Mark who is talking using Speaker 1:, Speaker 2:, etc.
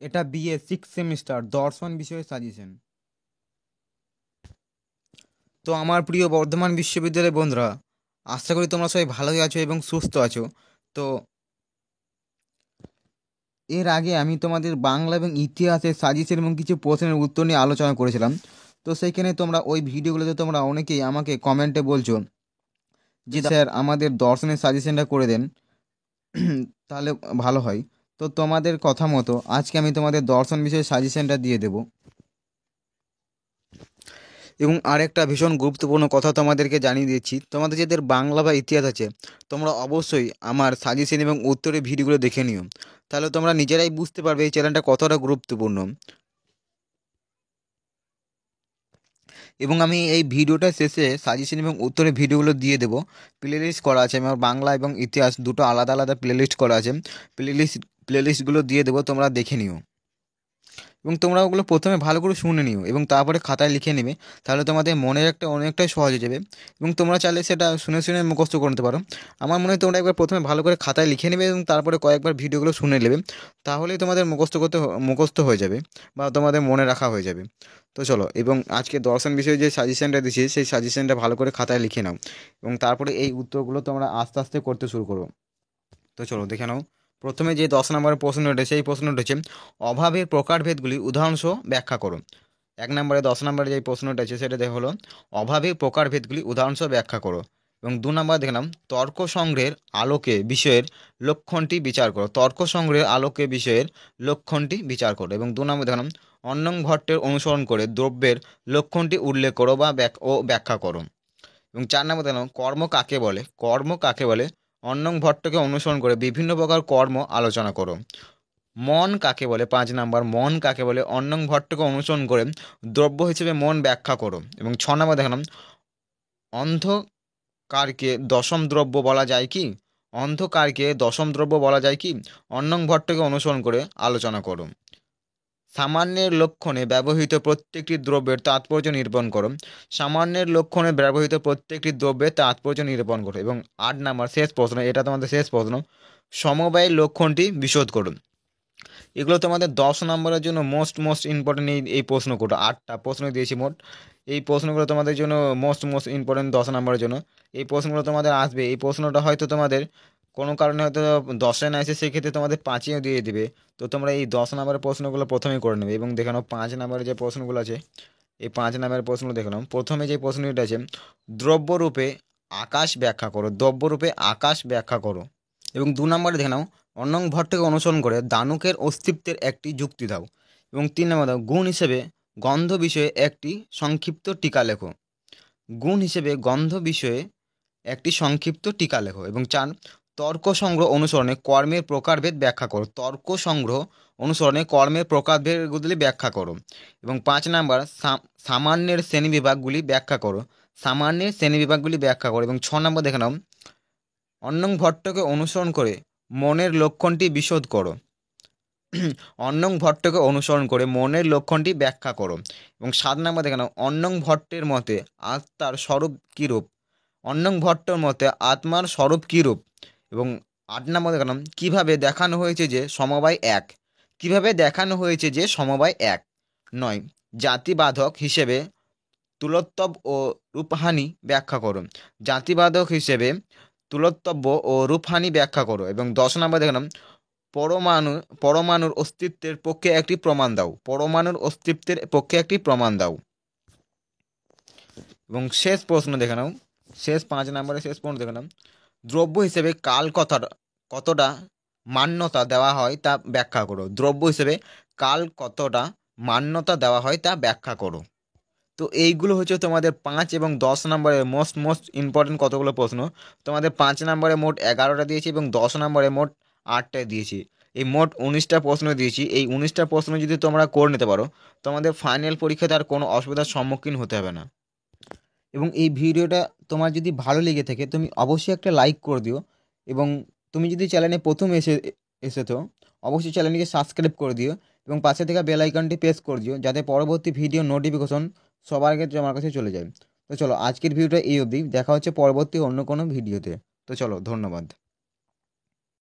Speaker 1: এটা BA 6 semester দর্শন বিষয়ে সাজেশন। তো আমার প্রিয় বর্ধমান বিশ্ববিদ্যালয়ের বন্ধুরা, আশা করি তোমরা সবাই ভালোই আছো এবং সুস্থ আছো। তো এর আগে আমি তোমাদের বাংলা এবং ইতিহাসের সাজেশন এবং কিছু প্রশ্নের উত্তর নিয়ে আলোচনা করেছিলাম। তো সেইখানে তোমরা ওই ভিডিওগুলোতে তোমরা অনেকেই আমাকে কমেন্টে বলছো যে স্যার আমাদের দর্শনের সাজেশনটা করে দেন, তাহলে ভালো হয়। তো তোমাদের কথা মতো আজকে আমি তোমাদের দর্শন বিষয়ে সাজেশনটা দিয়ে দেবো। এবং আরেকটা ভীষণ গুরুত্বপূর্ণ কথা তোমাদেরকে জানিয়ে দিচ্ছি, তোমাদের যাদের বাংলা বা ইতিহাস আছে তোমরা অবশ্যই আমার সাজেশন এবং উত্তরের ভিডিওগুলো দেখে নিও, তাহলে তোমরা নিজেরাই বুঝতে পারবে এই চ্যানেলটা কতটা গুরুত্বপূর্ণ। এবং আমি এই ভিডিওটা শেষে সাজেশন এবং উত্তরের ভিডিওগুলো দিয়ে দেবো। প্লেলিস্ট করা আছে, আমার বাংলা এবং ইতিহাস দুটো আলাদা আলাদা প্লেলিস্ট করা আছে। প্লেলিস্টগুলো দিয়ে দেবো, তোমরা দেখে নিও। এবং তোমরা ওগুলো প্রথমে ভালো করে শুনে নিও এবং তারপরে খাতায় লিখে নেবে, তাহলে তোমাদের মনের একটা অনেকটাই সহজ হয়ে যাবে। এবং তোমরা চাইলে সেটা শুনে শুনে মুখস্থ করে নিতে পারো। আমার মনে হয় তোমরা একবার প্রথমে ভালো করে খাতায় লিখে নেবে এবং তারপরে কয়েকবার ভিডিওগুলো শুনে নেবে, তাহলেই তোমাদের মুখস্থ হয়ে যাবে বা তোমাদের মনে রাখা হয়ে যাবে। তো চলো, এবং আজকে দর্শন বিষয়ে যে সাজেশনটা দিচ্ছি সেই সাজেশনটা ভালো করে খাতায় লিখে নাও এবং তারপরে এই উত্তরগুলো তোমরা আস্তে আস্তে করতে শুরু করো। তো চলো দেখে নাও। প্রথমে যে 10 নম্বরের প্রশ্নটা, সেই প্রশ্নটা হচ্ছে অভাবের প্রকারভেদগুলি উদাহরণসহ ব্যাখ্যা করো। 1 নম্বরে 10 নম্বরে যে প্রশ্নটা আছে সেটা দেখে হলো অভাবের প্রকারভেদগুলি উদাহরণসহ ব্যাখ্যা করো। এবং 2 নম্বর দেখলাম তর্ক সংগ্রহের আলোকে বিষয়ের লক্ষণটি বিচার করো। তর্ক সংগ্রহের আলোকে বিষয়ের লক্ষণটি বিচার করো। এবং 2 নম্বর দেখলাম অন্যং ভট্টের অনুসরণ করে দ্রব্যের লক্ষণটি উল্লেখ করো বা ব্যাখ্যা করো। এবং 4 নম্বর দেখলাম কর্ম কাকে বলে। কর্ম কাকে বলে অন্যং ভট্টকে অনুসরণ করে বিভিন্ন প্রকার কর্ম আলোচনা করো। মন কাকে বলে 5 নম্বর মন কাকে বলে অন্যং ভট্টকে অনুসরণ করে দ্রব্য হিসেবে মন ব্যাখ্যা করো। এবং 6 নম্বর দেখলাম অন্ধকারকে দশম দ্রব্য বলা যায় কি। অন্ধকারকে দশম দ্রব্য বলা যায় কি, অন্যং ভট্টকে অনুসরণ করে আলোচনা করো। সামান্যের লক্ষণে ব্যবহৃত প্রত্যেকটি দ্রব্যের তাৎপর্য নিরূপণ করো। সামান্যের লক্ষণে ব্যবহৃত প্রত্যেকটি দ্রব্যের তাৎপর্য নিরূপণ করো। এবং 8 নম্বর শেষ প্রশ্ন, এটা তোমাদের শেষ প্রশ্ন, সমবায়ের লক্ষণটি বিশদ করুন। এগুলো তোমাদের 10 নম্বরের জন্য মোস্ট ইম্পর্টেন্ট। এই প্রশ্নগুলো 8টা প্রশ্ন দিয়েছি মোট। এই প্রশ্নগুলো তোমাদের জন্য মোস্ট ইম্পর্টেন্ট 10 নম্বরের জন্য। এই প্রশ্নগুলো তোমাদের আসবে। এই প্রশ্নটা হয়তো তোমাদের কোনো কারণে হয়তো 10-এ না এসে সেক্ষেত্রে তোমাদের 5-এও দিয়ে দিবে। তো তোমরা এই 10 নম্বরের প্রশ্নগুলো প্রথমেই করে নেবে। এবং দেখে নাও 5 নম্বরের যে প্রশ্নগুলো আছে, এই 5 নম্বরের প্রশ্নগুলো দেখে নাও। প্রথমে যে প্রশ্নটা আছে দ্রব্যরূপে আকাশ ব্যাখ্যা করো। দ্রব্যরূপে আকাশ ব্যাখ্যা করো। এবং 2 নম্বরে দেখে নাও অন্যং ভট্টকে অনুসরণ করে দানুকের অস্তিত্বের একটি যুক্তি দাও। এবং 3 নম্বর দাও গুণ হিসেবে গন্ধ বিষয়ে একটি সংক্ষিপ্ত টিকা লেখো। গুণ হিসেবে গন্ধ বিষয়ে একটি সংক্ষিপ্ত টিকা লেখো। এবং 4 তর্ক সংগ্রহ অনুসরণে কর্মের প্রকারভেদ ব্যাখ্যা করো। তর্ক সংগ্রহ অনুসরণে কর্মের প্রকারভেদগুলি ব্যাখ্যা করো। এবং 5 নম্বর সামান্যের শ্রেণীবিভাগগুলি ব্যাখ্যা করো। সামান্যের শ্রেণীবিভাগগুলি ব্যাখ্যা করো। এবং 6 নম্বর দেখে নাও অন্যং ভট্টকে অনুসরণ করে মনের লক্ষণটি বিশদ করো। অন্যং ভট্টকে অনুসরণ করে মনের লক্ষণটি ব্যাখ্যা করো। এবং 7 নম্বর দেখে নাও অন্যং ভট্টের মতে আত্মার স্বরূপ কীরূপ। অন্যং ভট্টর মতে আত্মার স্বরূপ কীরূপ। এবং 8 নম্বর দেখে নাও কীভাবে দেখানো হয়েছে যে সমবায় এক। কীভাবে দেখানো হয়েছে যে সমবায় এক। 9 জাতিবাধক হিসেবে তুলোত্তব ও রূপহানি ব্যাখ্যা করো। জাতিবাধক হিসেবে তুলোত্তব্য ও রূপহানি ব্যাখ্যা করো। এবং 10 নম্বর দেখলাম পরমাণুর অস্তিত্বের পক্ষে একটি প্রমাণ দাও। পরমাণুর অস্তিত্বের পক্ষে একটি প্রমাণ দাও। এবং শেষ প্রশ্ন দেখে নাও, শেষ 5 নম্বরের শেষ প্রশ্ন দেখে নাও দ্রব্য হিসেবে কাল কতটা মান্যতা দেওয়া হয় তা ব্যাখ্যা করো। দ্রব্য হিসেবে কাল কতটা মান্যতা দেওয়া হয় তা ব্যাখ্যা করো। তো এইগুলো হচ্ছে তোমাদের 5 এবং 10 নম্বরের মোস্ট ইম্পর্টেন্ট কতগুলো প্রশ্ন। তোমাদের 5 নম্বরে মোট 11টা দিয়েছি এবং 10 নম্বরে মোট 8টা দিয়েছি। এই মোট 19টা প্রশ্ন দিয়েছি। এই 19টা প্রশ্ন যদি তোমরা করে নিতে পারো তোমাদের ফাইনাল পরীক্ষাতে আর কোনো অসুবিধার সম্মুখীন হতে হবে না। এবং এই ভিডিওটা তোমার যদি ভালো লেগে থাকে তুমি অবশ্যই একটা লাইক করে দিও। এবং তুমি যদি চ্যানেলে প্রথম এসেছো অবশ্যই চ্যানেলটিকে সাবস্ক্রাইব করে দিও এবং পাশে থেকে বেল আইকনটি প্রেস করে দিও, যাতে পরবর্তী ভিডিও নোটিফিকেশন সবার ক্ষেত্রে আমার কাছে চলে যায়। তো চলো আজকের ভিডিওটা এই অবধি, দেখা হচ্ছে পরবর্তী অন্য কোনো ভিডিওতে। তো চলো, ধন্যবাদ।